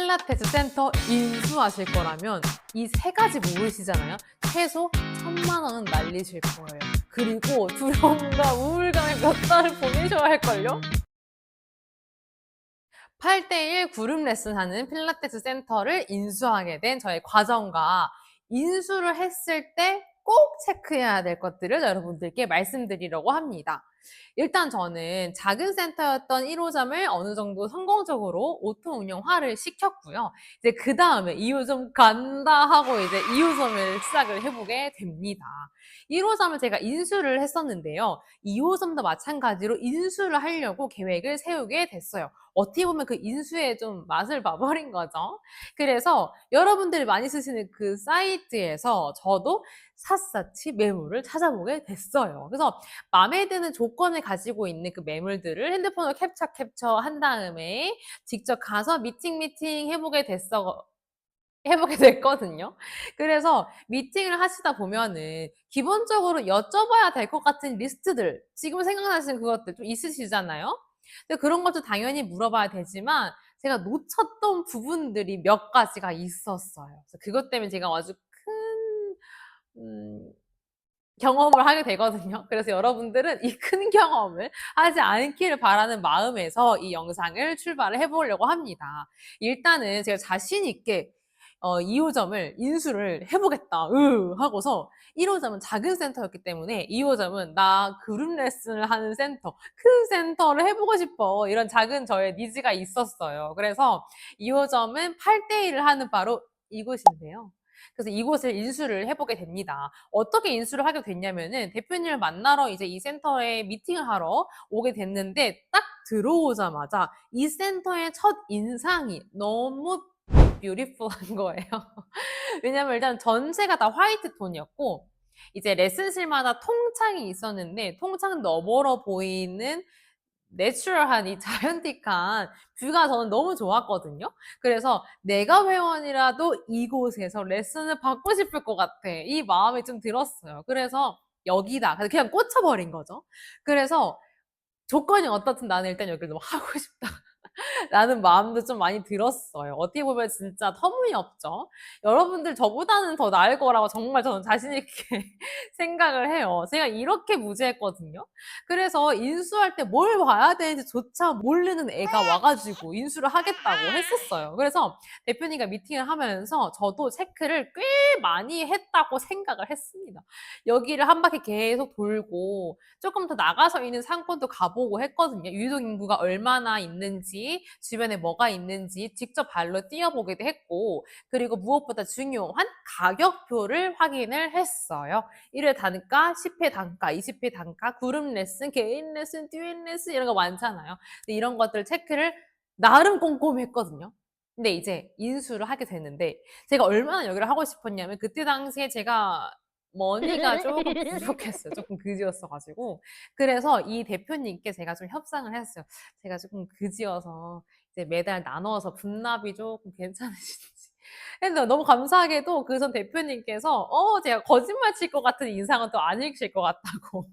필라테스 센터 인수하실 거라면 이 세 가지 모르시잖아요. 최소 1,000만 원은 날리실 거예요. 그리고 두려움과 우울감에 몇 달을 보내셔야 할걸요? 8대1 그룹 레슨하는 필라테스 센터를 인수하게 된 저의 과정과 인수를 했을 때 꼭 체크해야 될 것들을 여러분들께 말씀드리려고 합니다. 일단 저는 작은 센터였던 1호점을 어느 정도 성공적으로 오토 운영화를 시켰고요. 이제 그 다음에 2호점 간다 하고 이제 2호점을 시작을 해보게 됩니다. 1호점을 제가 인수를 했었는데요. 2호점도 마찬가지로 인수를 하려고 계획을 세우게 됐어요. 어떻게 보면 그 인수에 좀 맛을 봐버린 거죠. 그래서 여러분들이 많이 쓰시는 그 사이트에서 저도 샅샅이 매물을 찾아보게 됐어요. 그래서 마음에 드는 조건을 가지고 있는 그 매물들을 핸드폰으로 캡처한 다음에 직접 가서 미팅 해보게 됐거든요. 그래서 미팅을 하시다 보면은 기본적으로 여쭤봐야 될 것 같은 리스트들, 지금 생각나시는 그것들 좀 있으시잖아요. 근데 그런 것도 당연히 물어봐야 되지만 제가 놓쳤던 부분들이 몇 가지가 있었어요. 그래서 그것 때문에 제가 아주 큰 경험을 하게 되거든요. 그래서 여러분들은 이 큰 경험을 하지 않기를 바라는 마음에서 이 영상을 출발을 해보려고 합니다. 일단은 제가 자신 있게 2호점을 인수를 해보겠다 하고서 1호점은 작은 센터였기 때문에 2호점은 나 그룹 레슨을 하는 센터, 큰 센터를 해보고 싶어, 이런 작은 저의 니즈가 있었어요. 그래서 2호점은 8대1을 하는 바로 이곳인데요. 그래서 이곳을 인수를 해보게 됩니다. 어떻게 인수를 하게 됐냐면은 대표님을 만나러 이제 이 센터에 미팅을 하러 오게 됐는데 딱 들어오자마자 이 센터의 첫 인상이 너무 뷰티풀한 거예요. 왜냐면 일단 전체가 다 화이트 톤이었고 이제 레슨실마다 통창이 있었는데 통창 너머로 보이는 내추럴한 이 자연틱한 뷰가 저는 너무 좋았거든요. 그래서 내가 회원이라도 이곳에서 레슨을 받고 싶을 것 같아, 이 마음이 좀 들었어요. 그래서 여기다 그냥 꽂혀버린 거죠. 그래서 조건이 어떻든 나는 일단 여기를 너무 하고 싶다 라는 마음도 좀 많이 들었어요. 어떻게 보면 진짜 터무니없죠. 여러분들 저보다는 더 나을 거라고 정말 저는 자신 있게 생각을 해요. 제가 이렇게 무지했거든요. 그래서 인수할 때 뭘 봐야 되는지조차 모르는 애가 와가지고 인수를 하겠다고 했었어요. 그래서 대표님과 미팅을 하면서 저도 체크를 꽤 많이 했다고 생각을 했습니다. 여기를 한 바퀴 계속 돌고 조금 더 나가서 있는 상권도 가보고 했거든요. 유동 인구가 얼마나 있는지, 주변에 뭐가 있는지 직접 발로 뛰어보기도 했고, 그리고 무엇보다 중요한 가격표를 확인을 했어요. 1회 단가, 10회 단가, 20회 단가, 그룹 레슨, 개인 레슨, 듀엣 레슨 이런 거 많잖아요. 근데 이런 것들 체크를 나름 꼼꼼히 했거든요. 근데 이제 인수를 하게 됐는데 제가 얼마나 여기를 하고 싶었냐면 그때 당시에 제가 머니가 조금 부족했어요. 조금 그지였어가지고. 그래서 이 대표님께 제가 좀 협상을 했어요. 제가 조금 그지여서 이제 매달 나눠서 분납이 조금 괜찮으신지. 근데 너무 감사하게도 그 전 대표님께서 제가 거짓말 칠 것 같은 인상은 또 아니실 것 같다고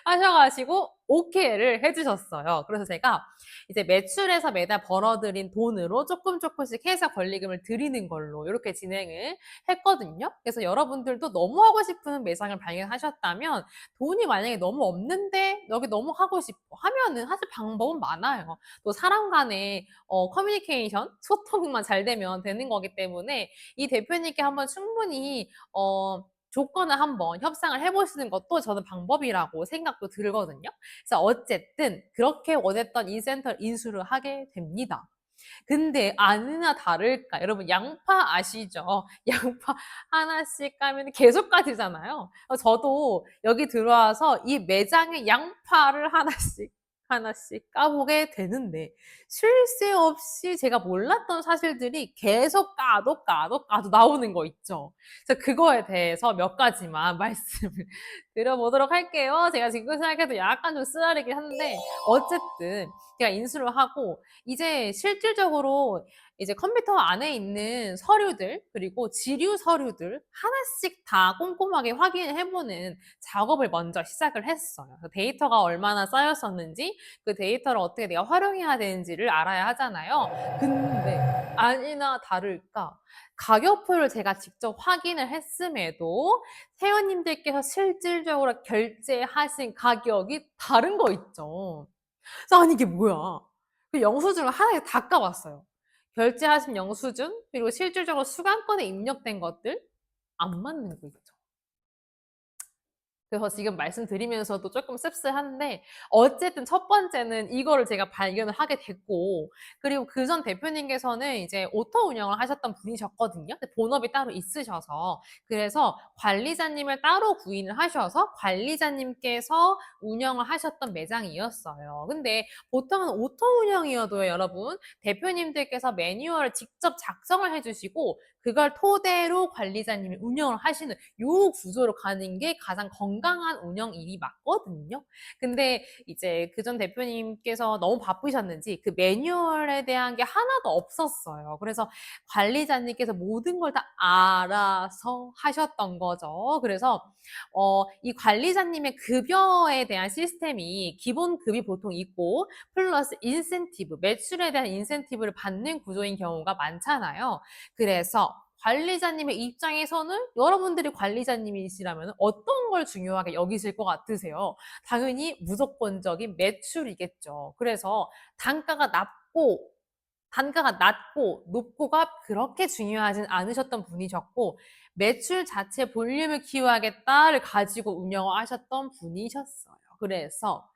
하셔가지고 오케이를 해주셨어요. 그래서 제가 이제 매출에서 매달 벌어들인 돈으로 조금씩 해서 권리금을 드리는 걸로 이렇게 진행을 했거든요. 그래서 여러분들도 너무 하고 싶은 매상을 발견하셨다면 돈이 만약에 너무 없는데 여기 너무 하고 싶어 하면은 사실 방법은 많아요. 또 사람 간의 커뮤니케이션, 소통만 잘 되면 되는 거기 때문에 이 대표님께 한번 충분히 조건을 한번 협상을 해보시는 것도 저는 방법이라고 생각도 들거든요. 그래서 어쨌든 그렇게 원했던 인센터 인수를 하게 됩니다. 근데 아니나 다를까 여러분 양파 아시죠? 양파 하나씩 까면 계속 까지잖아요. 저도 여기 들어와서 이 매장에 양파를 하나씩 까보게 되는데 쉴 새 없이 제가 몰랐던 사실들이 계속 까도 나오는 거 있죠. 그래서 그거에 대해서 몇 가지만 말씀을 드려보도록 할게요. 제가 지금 생각해도 약간 좀 쓰라리긴 한데 어쨌든 제가 인수를 하고 이제 실질적으로 이제 컴퓨터 안에 있는 서류들 그리고 지류 서류들 하나씩 다 꼼꼼하게 확인을 해보는 작업을 먼저 시작을 했어요. 데이터가 얼마나 쌓였었는지 그 데이터를 어떻게 내가 활용해야 되는지를 알아야 하잖아요. 근데 아니나 다를까 가격표를 제가 직접 확인을 했음에도 회원님들께서 실질적으로 결제하신 가격이 다른 거 있죠. 그래서 아니 이게 뭐야? 그 영수증을 하나에 다 까봤어요. 결제하신 영수증 그리고 실질적으로 수강권에 입력된 것들 안 맞는 거 있죠. 그래서 지금 말씀드리면서도 조금 씁쓸한데 어쨌든 첫 번째는 이거를 제가 발견을 하게 됐고 그리고 그 전 대표님께서는 이제 오토 운영을 하셨던 분이셨거든요. 본업이 따로 있으셔서 그래서 관리자님을 따로 구인을 하셔서 관리자님께서 운영을 하셨던 매장이었어요. 근데 보통은 오토 운영이어도요, 여러분 대표님들께서 매뉴얼을 직접 작성을 해주시고 그걸 토대로 관리자님이 운영을 하시는 요 구조로 가는 게 가장 건강한 운영 일이 맞거든요. 근데 이제 그 전 대표님께서 너무 바쁘셨는지 그 매뉴얼에 대한 게 하나도 없었어요. 그래서 관리자님께서 모든 걸 다 알아서 하셨던 거죠. 그래서 이 관리자님의 급여에 대한 시스템이 기본 급이 보통 있고 플러스 인센티브, 매출에 대한 인센티브를 받는 구조인 경우가 많잖아요. 그래서 관리자님의 입장에서는 여러분들이 관리자님이시라면 어떤 걸 중요하게 여기실 것 같으세요? 당연히 무조건적인 매출이겠죠. 그래서 단가가 낮고 높고가 그렇게 중요하진 않으셨던 분이셨고 매출 자체 볼륨을 키워야겠다를 가지고 운영을 하셨던 분이셨어요. 그래서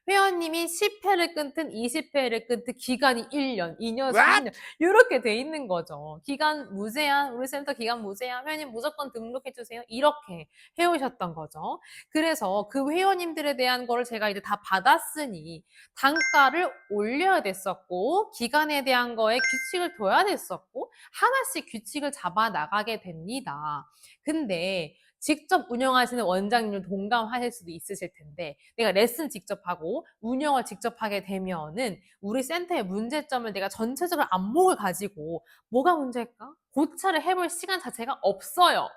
회원님이 10회를 끊든 20회를 끊든 기간이 1년, 2년, 3년 이렇게 돼 있는 거죠. 기간 무제한, 우리 센터 기간 무제한, 회원님 무조건 등록해주세요. 이렇게 해오셨던 거죠. 그래서 그 회원님들에 대한 거를 제가 이제 다 받았으니 단가를 올려야 됐었고 기간에 대한 거에 규칙을 둬야 됐었고 하나씩 규칙을 잡아 나가게 됩니다. 근데 직접 운영하시는 원장님을 동감하실 수도 있으실 텐데 내가 레슨 직접 하고 운영을 직접 하게 되면은 우리 센터의 문제점을 내가 전체적으로 안목을 가지고 뭐가 문제일까? 고찰을 해볼 시간 자체가 없어요.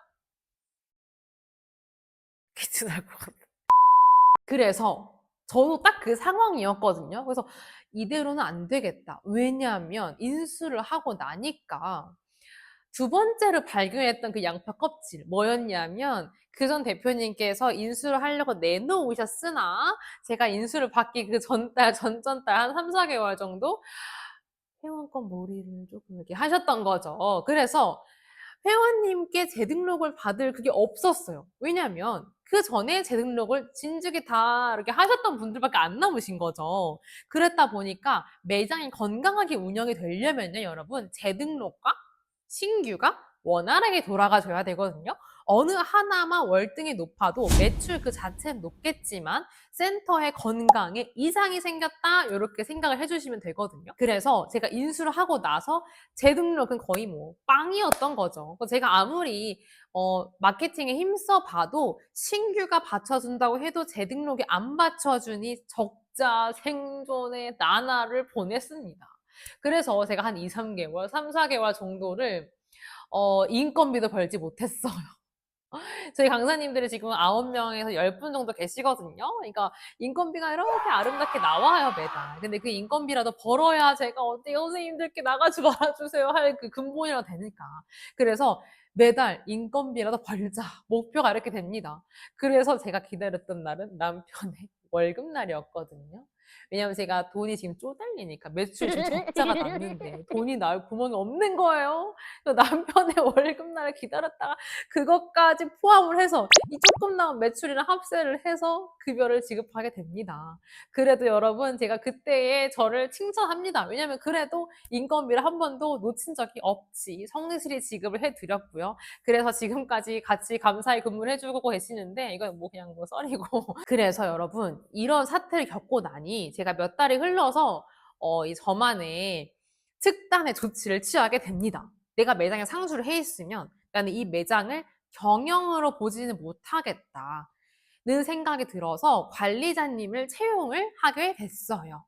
기준할 것 같아. 그래서 저도 딱 그 상황이었거든요. 그래서 이대로는 안 되겠다. 왜냐하면 인수를 하고 나니까 두 번째로 발견했던 그 양파 껍질 뭐였냐면 그 전 대표님께서 인수를 하려고 내놓으셨으나 제가 인수를 받기 그 전달, 전전달 한 3, 4개월 정도 회원권 몰이를 조금 이렇게 하셨던 거죠. 그래서 회원님께 재등록을 받을 그게 없었어요. 왜냐면 그 전에 재등록을 진즉에 다 이렇게 하셨던 분들밖에 안 남으신 거죠. 그랬다 보니까 매장이 건강하게 운영이 되려면요, 여러분 재등록과 신규가 원활하게 돌아가줘야 되거든요. 어느 하나만 월등히 높아도 매출 그 자체는 높겠지만 센터의 건강에 이상이 생겼다 이렇게 생각을 해주시면 되거든요. 그래서 제가 인수를 하고 나서 재등록은 거의 뭐 빵이었던 거죠. 제가 아무리 마케팅에 힘써 봐도 신규가 받쳐준다고 해도 재등록이 안 받쳐주니 적자 생존의 나날을 보냈습니다. 그래서 제가 한 2, 3개월, 3, 4개월 정도를 인건비도 벌지 못했어요. 저희 강사님들이 지금 9명에서 10분 정도 계시거든요. 그러니까 인건비가 이렇게 아름답게 나와요, 매달. 근데 그 인건비라도 벌어야 제가 어때 선생님들께 나가지 말아주세요 할 그 근본이라 되니까. 그래서 매달 인건비라도 벌자. 목표가 이렇게 됩니다. 그래서 제가 기다렸던 날은 남편의 월급날이었거든요. 왜냐면 제가 돈이 지금 쪼달리니까 매출이 지금 적자가 났는데 돈이 나올 구멍이 없는 거예요. 남편의 월급날을 기다렸다가 그것까지 포함을 해서 이 조금 나온 매출이랑 합세를 해서 급여를 지급하게 됩니다. 그래도 여러분 제가 그때의 저를 칭찬합니다. 왜냐면 그래도 인건비를 한 번도 놓친 적이 없지. 성실히 지급을 해드렸고요. 그래서 지금까지 같이 감사히 근무를 해주고 계시는데 이건 뭐 그냥 뭐 썰이고. 그래서 여러분 이런 사태를 겪고 나니 제가 몇 달이 흘러서 이 저만의 특단의 조치를 취하게 됩니다. 내가 매장에 상주를 해 있으면 나는 이 매장을 경영으로 보지는 못하겠다는 생각이 들어서 관리자님을 채용을 하게 됐어요.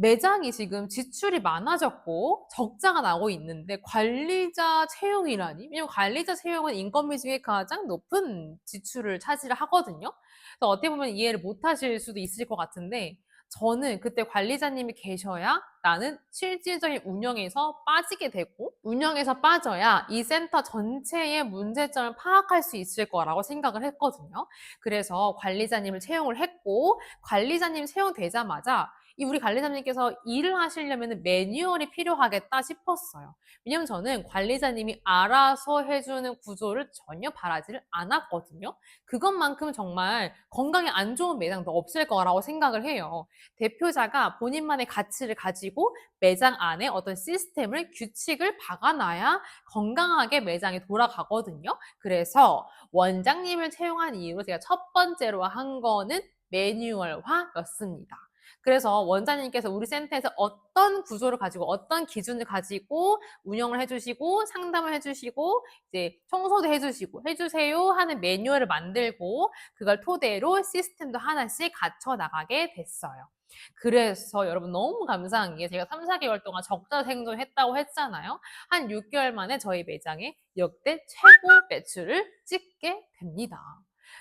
매장이 지금 지출이 많아졌고 적자가 나고 있는데 관리자 채용이라니? 왜냐면 관리자 채용은 인건비 중에 가장 높은 지출을 차지를 하거든요. 그래서 어떻게 보면 이해를 못 하실 수도 있을 것 같은데 저는 그때 관리자님이 계셔야 나는 실질적인 운영에서 빠지게 되고 운영에서 빠져야 이 센터 전체의 문제점을 파악할 수 있을 거라고 생각을 했거든요. 그래서 관리자님을 채용을 했고 관리자님 채용되자마자 이 우리 관리자님께서 일을 하시려면 매뉴얼이 필요하겠다 싶었어요. 왜냐면 저는 관리자님이 알아서 해주는 구조를 전혀 바라지를 않았거든요. 그것만큼 정말 건강에 안 좋은 매장도 없을 거라고 생각을 해요. 대표자가 본인만의 가치를 가지고 매장 안에 어떤 시스템을 규칙을 박아놔야 건강하게 매장이 돌아가거든요. 그래서 원장님을 채용한 이유로 제가 첫 번째로 한 거는 매뉴얼화였습니다. 그래서 원장님께서 우리 센터에서 어떤 구조를 가지고 어떤 기준을 가지고 운영을 해주시고 상담을 해주시고 이제 청소도 해주시고 해주세요 하는 매뉴얼을 만들고 그걸 토대로 시스템도 하나씩 갖춰 나가게 됐어요. 그래서 여러분 너무 감사한 게 제가 3, 4개월 동안 적자 생존했다고 했잖아요. 한 6개월 만에 저희 매장에 역대 최고 매출을 찍게 됩니다.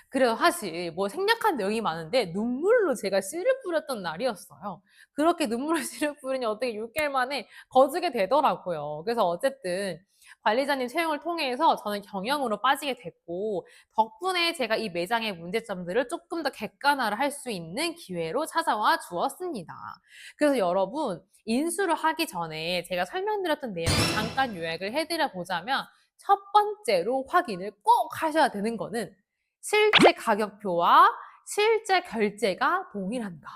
그래서 사실 뭐 생략한 내용이 많은데 눈물로 제가 씨를 뿌렸던 날이었어요. 그렇게 눈물로 씨를 뿌리니 어떻게 6개월 만에 거두게 되더라고요. 그래서 어쨌든 관리자님 채용을 통해서 저는 경영으로 빠지게 됐고 덕분에 제가 이 매장의 문제점들을 조금 더 객관화를 할 수 있는 기회로 찾아와 주었습니다. 그래서 여러분 인수를 하기 전에 제가 설명드렸던 내용을 잠깐 요약을 해드려 보자면 첫 번째로 확인을 꼭 하셔야 되는 거는 실제 가격표와 실제 결제가 동일한가?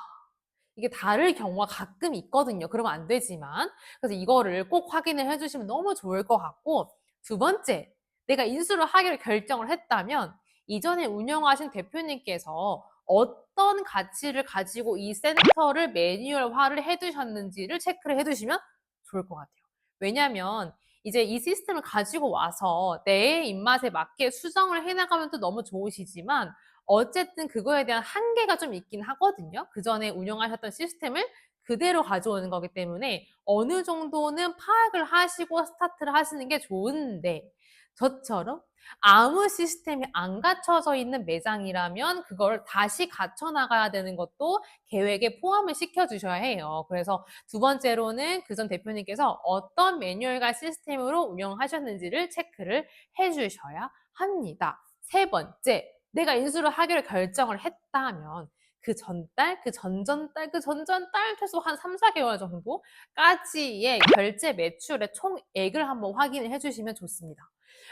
이게 다를 경우가 가끔 있거든요. 그러면 안 되지만. 그래서 이거를 꼭 확인을 해주시면 너무 좋을 것 같고, 두 번째, 내가 인수를 하기로 결정을 했다면, 이전에 운영하신 대표님께서 어떤 가치를 가지고 이 센터를 매뉴얼화를 해두셨는지를 체크를 해두시면 좋을 것 같아요. 왜냐면, 이제 이 시스템을 가지고 와서 내 입맛에 맞게 수정을 해나가면 또 너무 좋으시지만 어쨌든 그거에 대한 한계가 좀 있긴 하거든요. 그 전에 운영하셨던 시스템을 그대로 가져오는 거기 때문에 어느 정도는 파악을 하시고 스타트를 하시는 게 좋은데 저처럼 아무 시스템이 안 갖춰져 있는 매장이라면 그걸 다시 갖춰 나가야 되는 것도 계획에 포함을 시켜주셔야 해요. 그래서 두 번째로는 그 전 대표님께서 어떤 매뉴얼과 시스템으로 운영하셨는지를 체크를 해주셔야 합니다. 세 번째, 내가 인수를 하기로 결정을 했다면 그 전달, 그 전전달, 그 전전달 최소 한 3, 4개월 정도까지의 결제 매출의 총액을 한번 확인을 해주시면 좋습니다.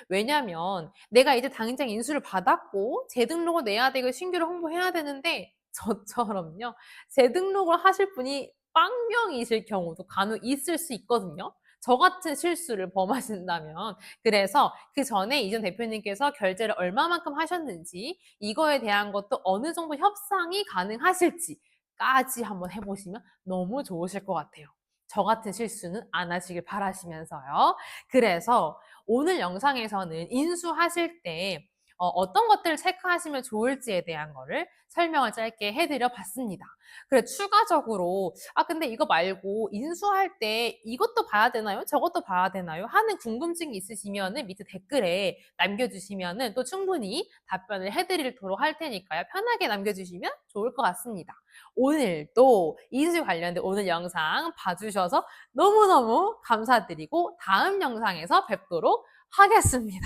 왜냐면 내가 이제 당장 인수를 받았고 재등록을 내야 되고 신규를 홍보해야 되는데 저처럼요. 재등록을 하실 분이 빵명이실 경우도 간혹 있을 수 있거든요. 저 같은 실수를 범하신다면. 그래서 그 전에 이전 대표님께서 결제를 얼마만큼 하셨는지 이거에 대한 것도 어느 정도 협상이 가능하실지까지 한번 해보시면 너무 좋으실 것 같아요. 저 같은 실수는 안 하시길 바라시면서요. 그래서 오늘 영상에서는 인수하실 때 어떤 것들을 체크하시면 좋을지에 대한 거를 설명을 짧게 해드려 봤습니다. 그래, 추가적으로, 근데 이거 말고 인수할 때 이것도 봐야 되나요? 저것도 봐야 되나요? 하는 궁금증이 있으시면은 밑에 댓글에 남겨주시면은 또 충분히 답변을 해드리도록 할 테니까요. 편하게 남겨주시면 좋을 것 같습니다. 오늘도 인수 관련된 오늘 영상 봐주셔서 너무너무 감사드리고 다음 영상에서 뵙도록 하겠습니다.